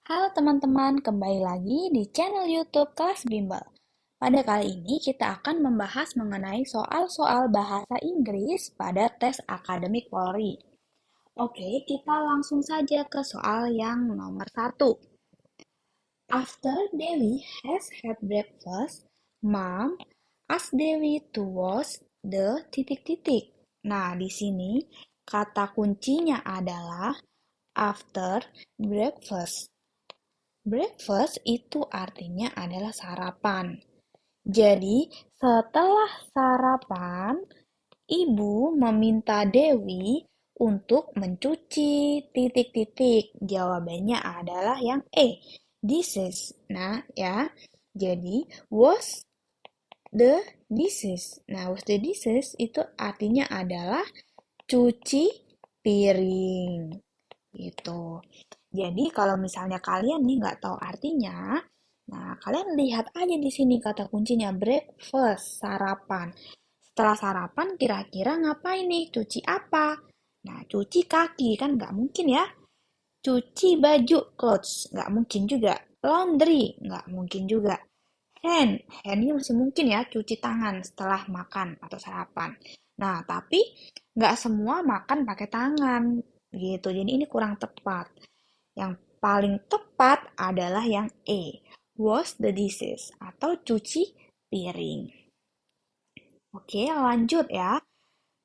Halo teman-teman, kembali lagi di channel YouTube Kelas Bimbel. Pada kali ini kita akan membahas mengenai soal-soal bahasa Inggris pada tes akademik Polri. Oke, kita langsung saja ke soal yang nomor satu. After Dewi has had breakfast, Mom asked Dewi to wash the titik-titik. Nah, di sini kata kuncinya adalah after breakfast. Breakfast itu artinya adalah sarapan. Jadi, setelah sarapan, ibu meminta Dewi untuk mencuci titik-titik. Jawabannya adalah yang E, dishes. Nah, ya. Jadi, wash the dishes. Nah, wash the dishes itu artinya adalah cuci piring. Gitu. Jadi kalau misalnya kalian nih nggak tahu artinya, nah kalian lihat aja di sini kata kuncinya breakfast, sarapan. Setelah sarapan kira-kira ngapain nih? Cuci apa? Nah, cuci kaki kan nggak mungkin ya. Cuci baju, clothes, nggak mungkin juga. Laundry, nggak mungkin juga. Hand ini masih mungkin ya, cuci tangan setelah makan atau sarapan. Nah, tapi nggak semua makan pakai tangan, gitu. Jadi ini kurang tepat. Yang paling tepat adalah yang E, wash the dishes atau cuci piring. Oke, lanjut ya.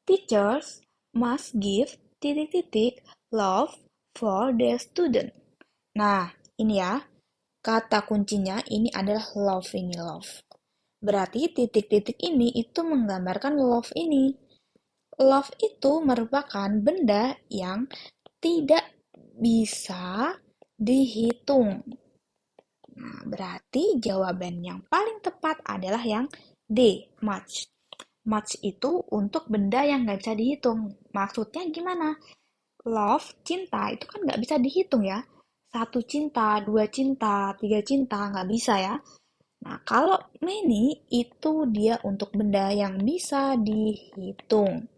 Teachers must give titik-titik love for their student. Nah, ini ya, kata kuncinya ini adalah love ini love. Berarti titik-titik ini itu menggambarkan love ini. Love itu merupakan benda yang tidak bisa dihitung. Nah, berarti jawaban yang paling tepat adalah yang D, much. Much itu untuk benda yang nggak bisa dihitung. Maksudnya gimana? Love, cinta, itu kan nggak bisa dihitung ya. Satu cinta, dua cinta, tiga cinta, nggak bisa ya. Nah, kalau many itu dia untuk benda yang bisa dihitung.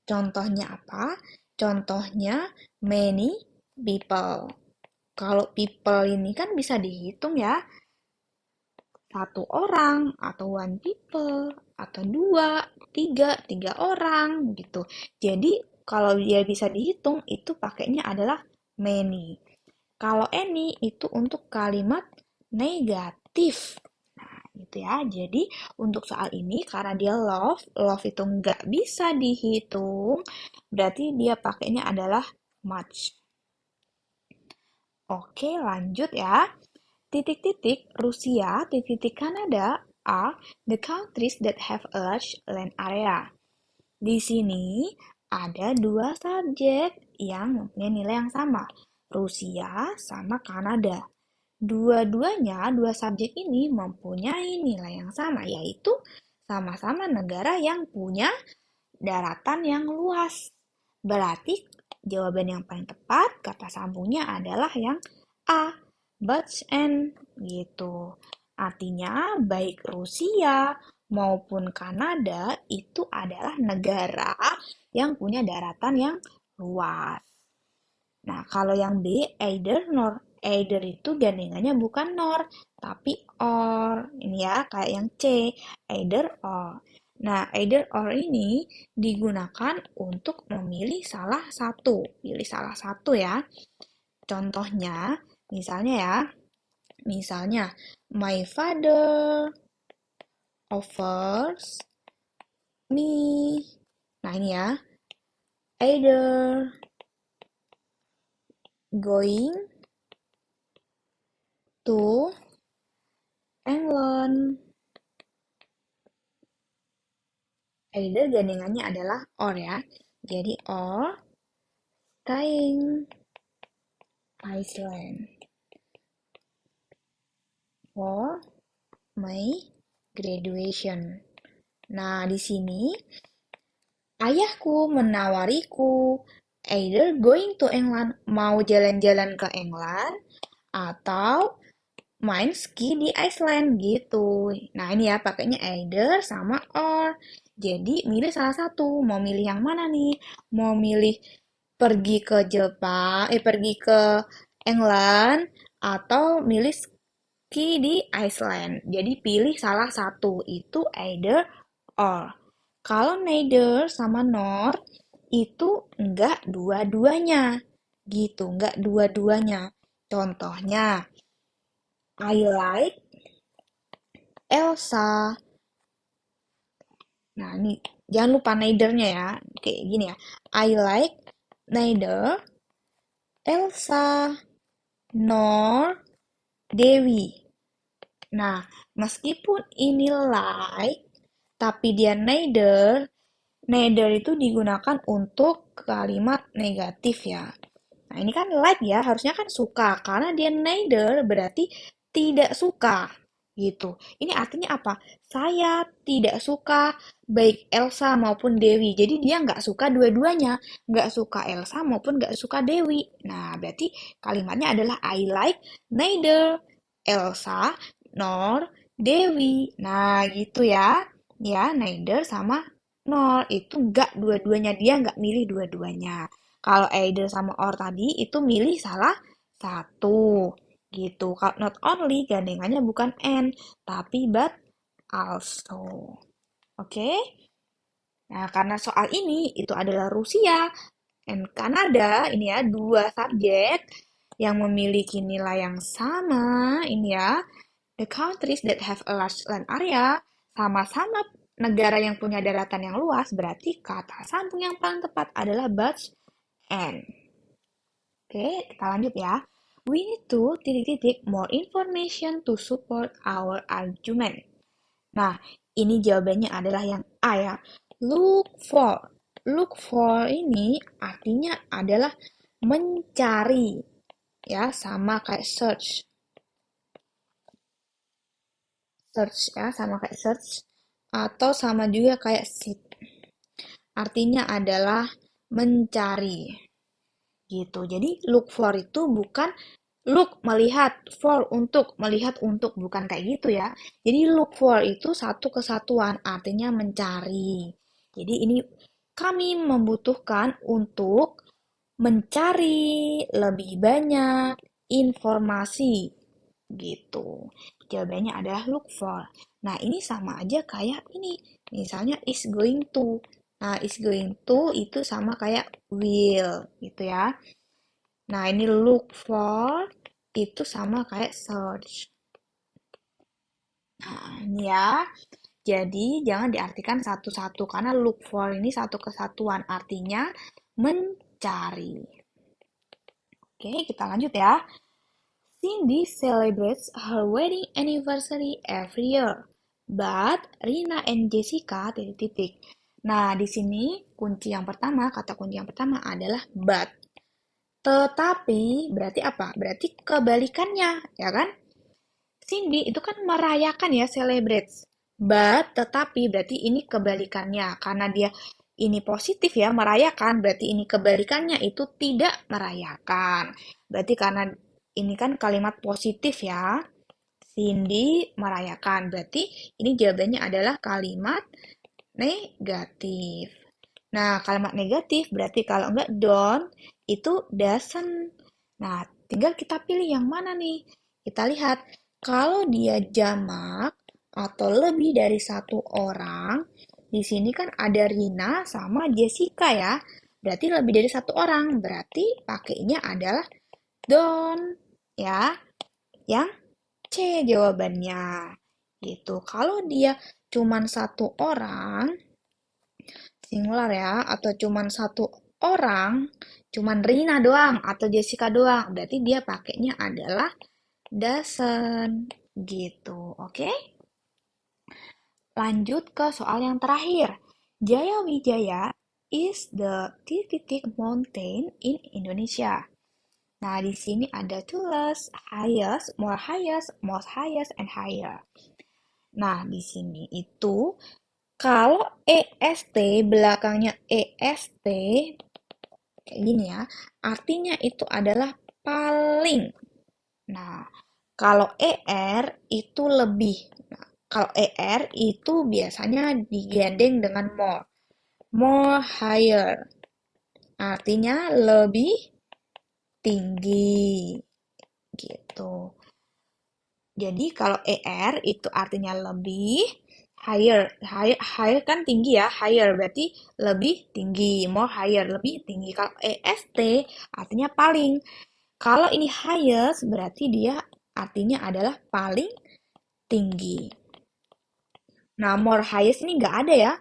Contohnya apa? Contohnya many people. Kalau people ini kan bisa dihitung ya. Satu orang, atau one people, atau dua, tiga orang gitu. Jadi kalau dia bisa dihitung itu pakainya adalah many. Kalau any itu untuk kalimat negatif. Nah, gitu ya. Jadi untuk soal ini karena dia love itu nggak bisa dihitung, berarti dia pakainya adalah much. Oke, lanjut ya. Titik-titik Rusia, titik-titik Kanada are the countries that have a large land area. Di sini ada dua subjek yang mempunyai nilai yang sama, Rusia sama Kanada. Dua-duanya, dua subjek ini mempunyai nilai yang sama, yaitu sama-sama negara yang punya daratan yang luas. Berarti jawaban yang paling tepat, kata sambungnya adalah yang A, buts and gitu. Artinya baik Rusia maupun Kanada itu adalah negara yang punya daratan yang luas. Nah, kalau yang B, either nor. Either itu gandingannya bukan nor, tapi or. Ini ya, kayak yang C, either or. Nah, either or ini digunakan untuk memilih salah satu. Pilih salah satu ya. Contohnya, misalnya ya, misalnya, my father offers me. Nah, ini ya, either going to England. Either gandingannya adalah or ya. Jadi or staying Iceland for my graduation. Nah, di sini ayahku menawariku either going to England, mau jalan-jalan ke England, atau main ski di Iceland gitu. Nah, ini ya pakainya either sama or. Jadi milih salah satu. Mau milih yang mana nih? Mau milih pergi ke Jepang, pergi ke England atau milih ski di Iceland. Jadi pilih salah satu, itu either or. Kalau neither sama nor itu enggak dua-duanya. Gitu, enggak dua-duanya. Contohnya, I like Elsa. Nah, ini jangan lupa neither-nya ya. Kayak gini ya. I like neither Elsa nor Dewi. Nah, meskipun ini like, tapi dia neither, neither itu digunakan untuk kalimat negatif ya. Nah, ini kan like ya, harusnya kan suka. Karena dia neither berarti tidak suka. Gitu. Ini artinya apa? Saya tidak suka baik Elsa maupun Dewi. Jadi dia nggak suka dua-duanya. Nggak suka Elsa maupun nggak suka Dewi. Nah, berarti kalimatnya adalah I like neither Elsa nor Dewi. Nah, gitu ya. Ya, neither sama nor. Itu nggak dua-duanya. Dia nggak milih dua-duanya. Kalau either sama or tadi itu milih salah satu gitu. Kalau not only gandengannya bukan and tapi but also. Oke? Nah, karena soal ini itu adalah Rusia and Kanada, ini ya dua subjek yang memiliki nilai yang sama, ini ya. The countries that have a large land area sama-sama negara yang punya daratan yang luas, berarti kata sambung yang paling tepat adalah but and. Oke, kita lanjut ya. We need to titik-titik more information to support our argument. Nah, ini jawabannya adalah yang A ya. Look for. Look for ini artinya adalah mencari. Ya, sama kayak search. Search ya, sama kayak search. Atau sama juga kayak seek. Artinya adalah mencari. Gitu. Jadi look for itu bukan look melihat, for untuk, melihat untuk, bukan kayak gitu ya. Jadi look for itu satu kesatuan, artinya mencari. Jadi ini kami membutuhkan untuk mencari lebih banyak informasi gitu. Jawabannya adalah look for. Nah, ini sama aja kayak ini. Misalnya is going to. Nah, is going to itu sama kayak will gitu ya. Nah, ini look for itu sama kayak search. Nah, ini ya. Jadi, jangan diartikan satu-satu karena look for ini satu kesatuan, artinya mencari. Oke, kita lanjut ya. Cindy celebrates her wedding anniversary every year. But Rina and Jessica titik-titik. Nah, di sini kunci yang pertama, kata kunci yang pertama adalah but. Tetapi berarti apa? Berarti kebalikannya, ya kan? Cindy itu kan merayakan ya, celebrates. But, tetapi berarti ini kebalikannya. Karena dia ini positif ya, merayakan. Berarti ini kebalikannya itu tidak merayakan. Berarti karena ini kan kalimat positif ya. Cindy merayakan. Berarti ini jawabannya adalah kalimat negatif. Nah, kalimat negatif berarti kalau enggak don't, itu doesn't. Nah, tinggal kita pilih yang mana nih. Kita lihat, kalau dia jamak atau lebih dari satu orang, di sini kan ada Rina sama Jessica ya. Berarti lebih dari satu orang. Berarti pakainya adalah don't ya. Yang C jawabannya. Gitu. Kalau dia cuman satu orang, singular ya, atau cuman satu orang, cuman Rina doang atau Jessica doang, berarti dia pakainya adalah doesn't gitu. Oke? Lanjut ke soal yang terakhir. Jaya Wijaya is the titik mountain in Indonesia. Nah, di sini ada tulis highest, more highest, most highest, and higher. Nah, di sini itu kalau EST belakangnya EST kayak gini ya, artinya itu adalah paling. Nah, kalau ER itu lebih. Nah, kalau ER itu biasanya digandeng dengan more. More higher. Artinya lebih tinggi. gitu. Jadi kalau ER itu artinya lebih, higher, higher kan tinggi ya, higher berarti lebih tinggi, more higher, lebih tinggi. Kalau EST artinya paling. Kalau ini highest berarti dia artinya adalah paling tinggi. Nah, more highest ini nggak ada ya.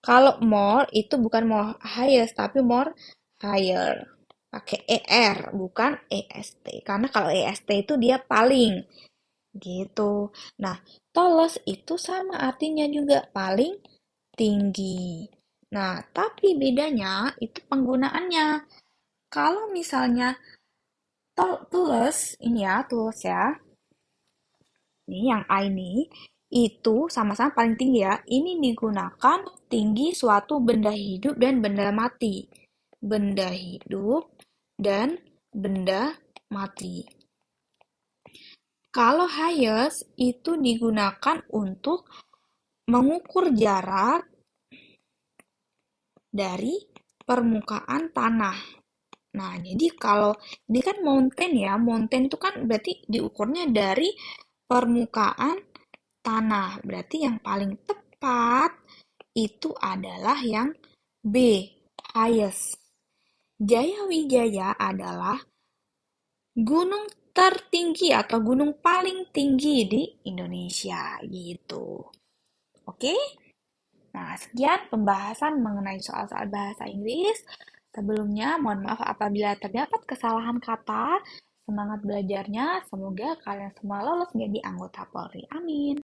Kalau more itu bukan more highest, tapi more higher. Pakai ER, bukan EST. Karena kalau EST itu dia paling. Gitu. Nah, tallest itu sama artinya juga paling tinggi. Nah, tapi bedanya itu penggunaannya. Kalau misalnya tallest, ini ya, tallest ya. Ini yang A ini, itu sama-sama paling tinggi ya. Ini digunakan tinggi suatu benda hidup dan benda mati. Benda hidup dan benda mati. Kalau highest itu digunakan untuk mengukur jarak dari permukaan tanah. Nah, jadi kalau ini kan mountain ya, mountain itu kan berarti diukurnya dari permukaan tanah. Berarti yang paling tepat itu adalah yang B, highest. Jaya Wijaya adalah gunung tertinggi atau gunung paling tinggi di Indonesia gitu. Oke? Nah, sekian pembahasan mengenai soal-soal bahasa Inggris. Sebelumnya, mohon maaf apabila terdapat kesalahan kata. Semangat belajarnya, semoga kalian semua lolos menjadi anggota Polri. Amin.